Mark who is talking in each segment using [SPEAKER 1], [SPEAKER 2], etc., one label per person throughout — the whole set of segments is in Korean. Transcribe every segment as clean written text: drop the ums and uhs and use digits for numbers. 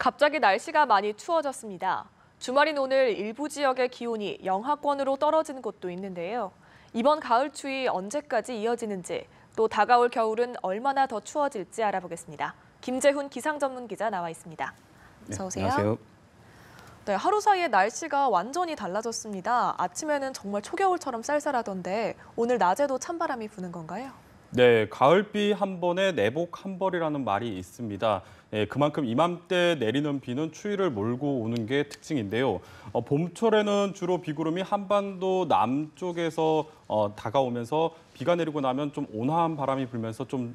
[SPEAKER 1] 갑자기 날씨가 많이 추워졌습니다. 주말인 오늘 일부 지역의 기온이 영하권으로 떨어지는 곳도 있는데요. 이번 가을 추위 언제까지 이어지는지, 또 다가올 겨울은 얼마나 더 추워질지 알아보겠습니다. 김재훈 기상전문기자 나와 있습니다. 어서 오세요.
[SPEAKER 2] 안녕하세요.
[SPEAKER 1] 네, 하루 사이에 날씨가 완전히 달라졌습니다. 아침에는 정말 초겨울처럼 쌀쌀하던데 오늘 낮에도 찬바람이 부는 건가요?
[SPEAKER 2] 네, 가을비 한 번에 내복 한 벌이라는 말이 있습니다. 그만큼 이맘때 내리는 비는 추위를 몰고 오는 게 특징인데요. 봄철에는 주로 비구름이 한반도 남쪽에서 다가오면서 비가 내리고 나면 좀 온화한 바람이 불면서 좀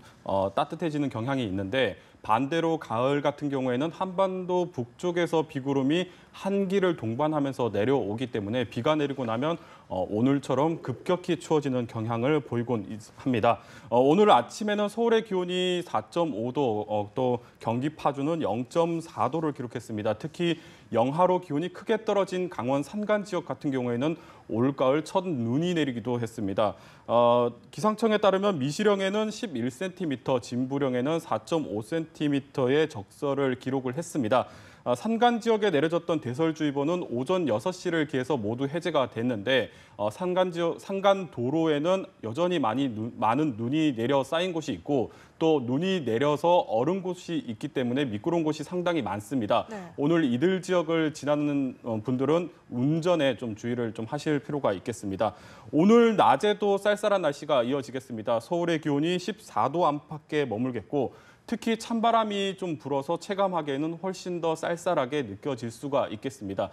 [SPEAKER 2] 따뜻해지는 경향이 있는데, 반대로 가을 같은 경우에는 한반도 북쪽에서 비구름이 한기를 동반하면서 내려오기 때문에 비가 내리고 나면 오늘처럼 급격히 추워지는 경향을 보이곤 합니다. 오늘 아침에는 서울의 기온이 4.5도, 또 경기 파주는 0.4도를 기록했습니다. 특히 영하로 기온이 크게 떨어진 강원 산간 지역 같은 경우에는 올가을 첫 눈이 내리기도 했습니다. 기상청에 따르면 미시령에는 11cm, 진부령에는 4.5cm의 적설을 기록을 했습니다. 산간 지역에 내려졌던 대설주의보는 오전 6시를 기해서 모두 해제가 됐는데, 산간 도로에는 여전히 많은 눈이 내려 쌓인 곳이 있고, 또 눈이 내려서 얼은 곳이 있기 때문에 미끄러운 곳이 상당히 많습니다.
[SPEAKER 1] 네.
[SPEAKER 2] 오늘 이들 지역을 지나는 분들은 운전에 좀 주의를 좀 하실 필요가 있겠습니다. 오늘 낮에도 쌀쌀한 날씨가 이어지겠습니다. 서울의 기온이 14도 안팎에 머물겠고, 특히 찬바람이 좀 불어서 체감하기에는 훨씬 더 쌀쌀하게 느껴질 수가 있겠습니다.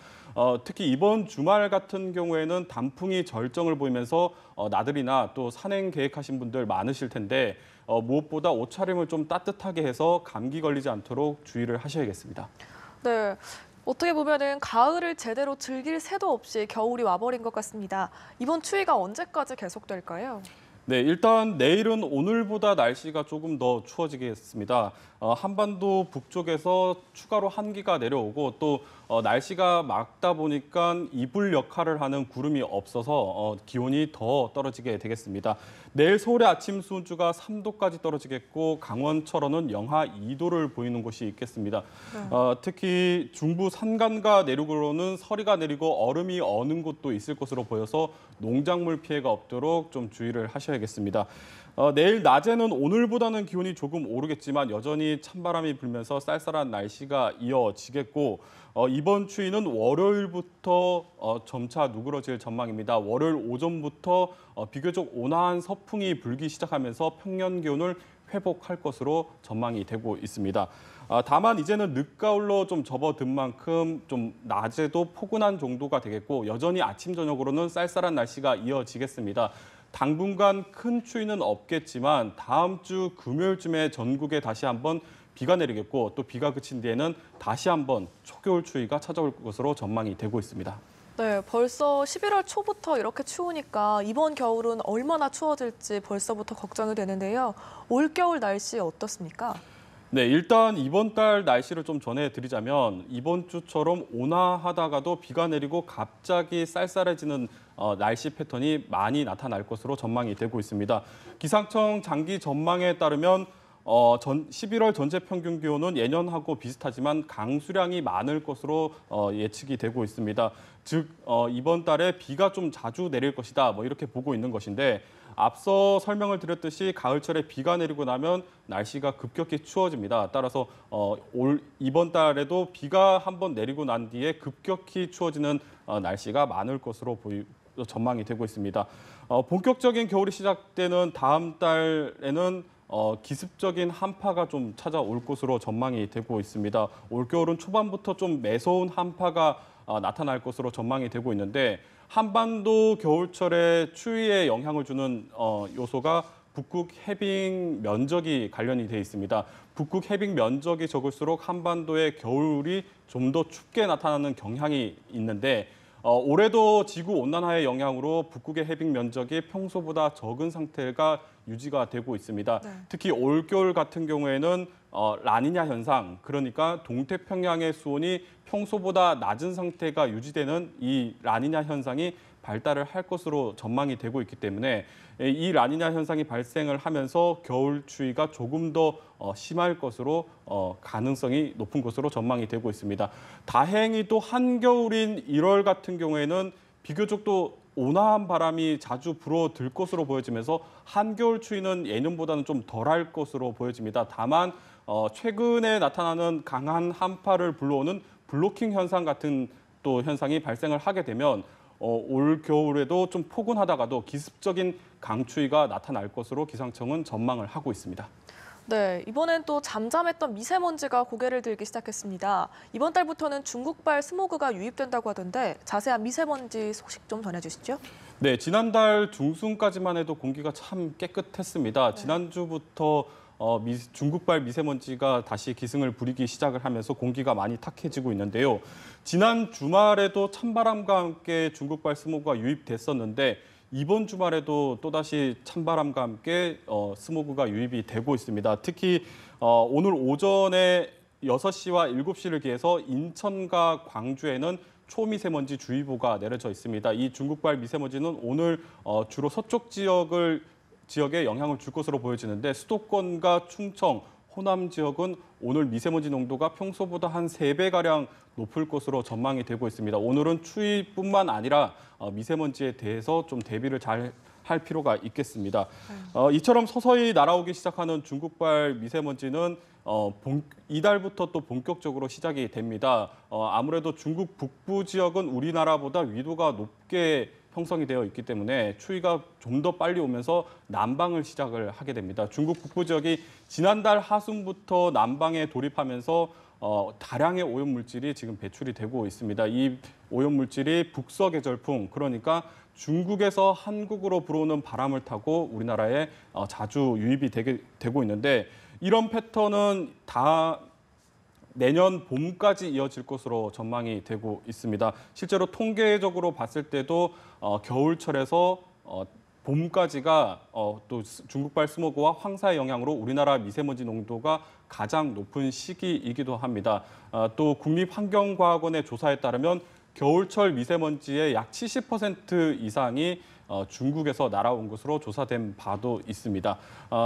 [SPEAKER 2] 특히 이번 주말 같은 경우에는 단풍이 절정을 보이면서 나들이나 또 산행 계획하신 분들 많으실 텐데, 무엇보다 옷차림을 좀 따뜻하게 해서 감기 걸리지 않도록 주의를 하셔야겠습니다.
[SPEAKER 1] 네, 어떻게 보면은 가을을 제대로 즐길 새도 없이 겨울이 와버린 것 같습니다. 이번 추위가 언제까지 계속될까요?
[SPEAKER 2] 네, 일단 내일은 오늘보다 날씨가 조금 더 추워지겠습니다. 한반도 북쪽에서 추가로 한기가 내려오고, 또 날씨가 맑다 보니까 이불 역할을 하는 구름이 없어서 기온이 더 떨어지게 되겠습니다. 내일 서울의 아침 수온주가 3도까지 떨어지겠고, 강원 철원은 영하 2도를 보이는 곳이 있겠습니다. 특히 중부 산간과 내륙으로는 서리가 내리고 얼음이 어는 곳도 있을 것으로 보여서 농작물 피해가 없도록 좀 주의를 하셔야겠습니다. 내일 낮에는 오늘보다는 기온이 조금 오르겠지만 여전히 찬바람이 불면서 쌀쌀한 날씨가 이어지겠고, 이번 추위는 월요일부터 점차 누그러질 전망입니다. 월요일 오전부터 비교적 온화한 서풍이 불기 시작하면서 평년 기온을 회복할 것으로 전망이 되고 있습니다. 다만 이제는 늦가을로 좀 접어든 만큼 좀 낮에도 포근한 정도가 되겠고, 여전히 아침 저녁으로는 쌀쌀한 날씨가 이어지겠습니다. 당분간 큰 추위는 없겠지만 다음 주 금요일쯤에 전국에 다시 한번 비가 내리겠고, 또 비가 그친 뒤에는 다시 한번 초겨울 추위가 찾아올 것으로 전망이 되고 있습니다.
[SPEAKER 1] 네, 벌써 11월 초부터 이렇게 추우니까 이번 겨울은 얼마나 추워질지 벌써부터 걱정이 되는데요. 올겨울 날씨 어떻습니까?
[SPEAKER 2] 네, 일단 이번 달 날씨를 좀 전해드리자면, 이번 주처럼 온화하다가도 비가 내리고 갑자기 쌀쌀해지는 날씨 패턴이 많이 나타날 것으로 전망이 되고 있습니다. 기상청 장기 전망에 따르면 11월 전체 평균 기온은 예년하고 비슷하지만 강수량이 많을 것으로 예측이 되고 있습니다. 즉 이번 달에 비가 좀 자주 내릴 것이다, 뭐 이렇게 보고 있는 것인데, 앞서 설명을 드렸듯이 가을철에 비가 내리고 나면 날씨가 급격히 추워집니다. 따라서 이번 달에도 비가 한번 내리고 난 뒤에 급격히 추워지는 날씨가 많을 것으로 전망이 되고 있습니다. 본격적인 겨울이 시작되는 다음 달에는 기습적인 한파가 좀 찾아올 것으로 전망이 되고 있습니다. 올겨울은 초반부터 좀 매서운 한파가 나타날 것으로 전망이 되고 있는데, 한반도 겨울철에 추위에 영향을 주는 요소가 북극 해빙 면적이 관련이 돼 있습니다. 북극 해빙 면적이 적을수록 한반도의 겨울이 좀 더 춥게 나타나는 경향이 있는데, 올해도 지구 온난화의 영향으로 북극의 해빙 면적이 평소보다 적은 상태가 유지가 되고 있습니다.
[SPEAKER 1] 네.
[SPEAKER 2] 특히 올겨울 같은 경우에는 라니냐 현상, 그러니까 동태평양의 수온이 평소보다 낮은 상태가 유지되는 이 라니냐 현상이 발달을 할 것으로 전망이 되고 있기 때문에 이 라니냐 현상이 발생을 하면서 겨울 추위가 조금 더 심할 것으로 가능성이 높은 것으로 전망이 되고 있습니다. 다행히 또 한겨울인 1월 같은 경우에는 비교적 또 온화한 바람이 자주 불어들 것으로 보여지면서 한겨울 추위는 예년보다는 좀 덜할 것으로 보여집니다. 다만 최근에 나타나는 강한 한파를 불러오는 블로킹 현상 같은 또 현상이 발생을 하게 되면 올 겨울에도 좀 포근하다가도 기습적인 강추위가 나타날 것으로 기상청은 전망을 하고 있습니다.
[SPEAKER 1] 네, 이번엔 또 잠잠했던 미세먼지가 고개를 들기 시작했습니다. 이번 달부터는 중국발 스모그가 유입된다고 하던데 자세한 미세먼지 소식 좀 전해주시죠.
[SPEAKER 2] 네, 지난달 중순까지만 해도 공기가 참 깨끗했습니다.
[SPEAKER 1] 네.
[SPEAKER 2] 지난주부터 중국발 미세먼지가 다시 기승을 부리기 시작을 하면서 공기가 많이 탁해지고 있는데요. 지난 주말에도 찬바람과 함께 중국발 스모그가 유입됐었는데 이번 주말에도 또다시 찬바람과 함께 스모그가 유입이 되고 있습니다. 특히 오늘 오전에 6시와 7시를 기해서 인천과 광주에는 초미세먼지 주의보가 내려져 있습니다. 이 중국발 미세먼지는 오늘 주로 서쪽 지역에 영향을 줄 것으로 보여지는데 수도권과 충청, 호남 지역은 오늘 미세먼지 농도가 평소보다 한 3배가량 높을 것으로 전망이 되고 있습니다. 오늘은 추위뿐만 아니라 미세먼지에 대해서 좀 대비를 잘 할 필요가 있겠습니다. 이처럼 서서히 날아오기 시작하는 중국발 미세먼지는 이달부터 또 본격적으로 시작이 됩니다. 아무래도 중국 북부 지역은 우리나라보다 위도가 높게 형성이 되어 있기 때문에 추위가 좀 더 빨리 오면서 난방을 시작을 하게 됩니다. 중국 북부 지역이 지난달 하순부터 난방에 돌입하면서 다량의 오염물질이 지금 배출이 되고 있습니다. 이 오염물질이 북서계절풍, 그러니까 중국에서 한국으로 불어오는 바람을 타고 우리나라에 자주 유입이 되고 있는데 이런 패턴은 다 내년 봄까지 이어질 것으로 전망이 되고 있습니다. 실제로 통계적으로 봤을 때도 겨울철에서 봄까지가 또 중국발 스모그와 황사의 영향으로 우리나라 미세먼지 농도가 가장 높은 시기이기도 합니다. 또 국립환경과학원의 조사에 따르면 겨울철 미세먼지의 약 70% 이상이 중국에서 날아온 것으로 조사된 바도 있습니다.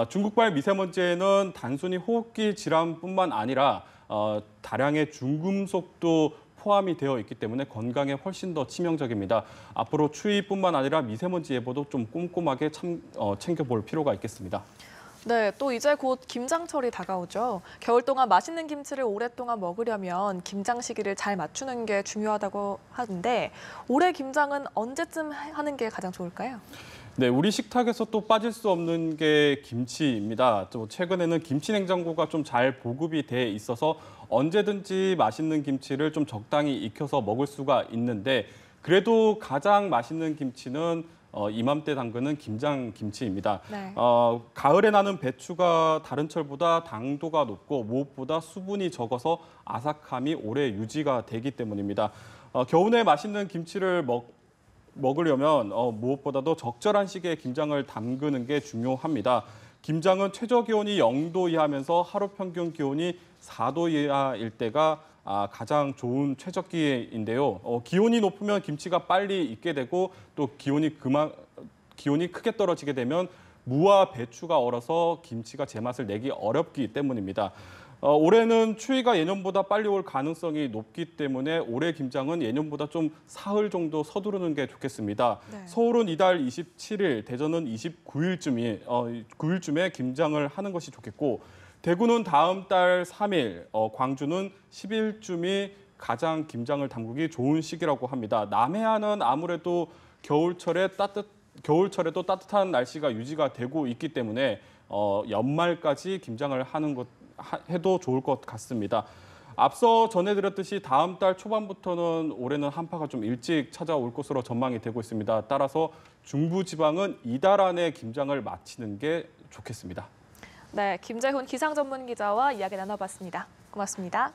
[SPEAKER 2] 중국발 미세먼지에는 단순히 호흡기 질환뿐만 아니라 다량의 중금속도 포함이 되어 있기 때문에 건강에 훨씬 더 치명적입니다. 앞으로 추위뿐만 아니라 미세먼지 예보도 좀 꼼꼼하게 챙겨볼 필요가 있겠습니다.
[SPEAKER 1] 네, 또 이제 곧 김장철이 다가오죠. 겨울 동안 맛있는 김치를 오랫동안 먹으려면 김장 시기를 잘 맞추는 게 중요하다고 하는데 올해 김장은 언제쯤 하는 게 가장 좋을까요?
[SPEAKER 2] 네, 우리 식탁에서 또 빠질 수 없는 게 김치입니다. 또 최근에는 김치 냉장고가 좀 잘 보급이 돼 있어서 언제든지 맛있는 김치를 좀 적당히 익혀서 먹을 수가 있는데 그래도 가장 맛있는 김치는 이맘때 담그는 김장 김치입니다.
[SPEAKER 1] 네.
[SPEAKER 2] 가을에 나는 배추가 다른 철보다 당도가 높고 무엇보다 수분이 적어서 아삭함이 오래 유지가 되기 때문입니다. 겨우내 맛있는 김치를 먹으려면 무엇보다도 적절한 시기에 김장을 담그는 게 중요합니다. 김장은 최저 기온이 0도 이하면서 하루 평균 기온이 4도 이하일 때가 가장 좋은 최적기인데요. 기온이 높으면 김치가 빨리 익게 되고 또 기온이 크게 떨어지게 되면 무와 배추가 얼어서 김치가 제맛을 내기 어렵기 때문입니다. 올해는 추위가 예년보다 빨리 올 가능성이 높기 때문에 올해 김장은 예년보다 좀 사흘 정도 서두르는 게 좋겠습니다.
[SPEAKER 1] 네.
[SPEAKER 2] 서울은 이달 27일, 대전은 9일쯤에 김장을 하는 것이 좋겠고 대구는 다음 달 3일, 광주는 10일쯤이 가장 김장을 담그기 좋은 시기라고 합니다. 남해안은 아무래도 겨울철에도 따뜻한 날씨가 유지가 되고 있기 때문에 연말까지 김장을 해도 좋을 것 같습니다. 앞서 전해드렸듯이 다음 달 초반부터는 올해는 한파가 좀 일찍 찾아올 것으로 전망이 되고 있습니다. 따라서 중부지방은 이달 안에 김장을 마치는 게 좋겠습니다.
[SPEAKER 1] 네, 김재훈 기상전문기자와 이야기 나눠봤습니다. 고맙습니다.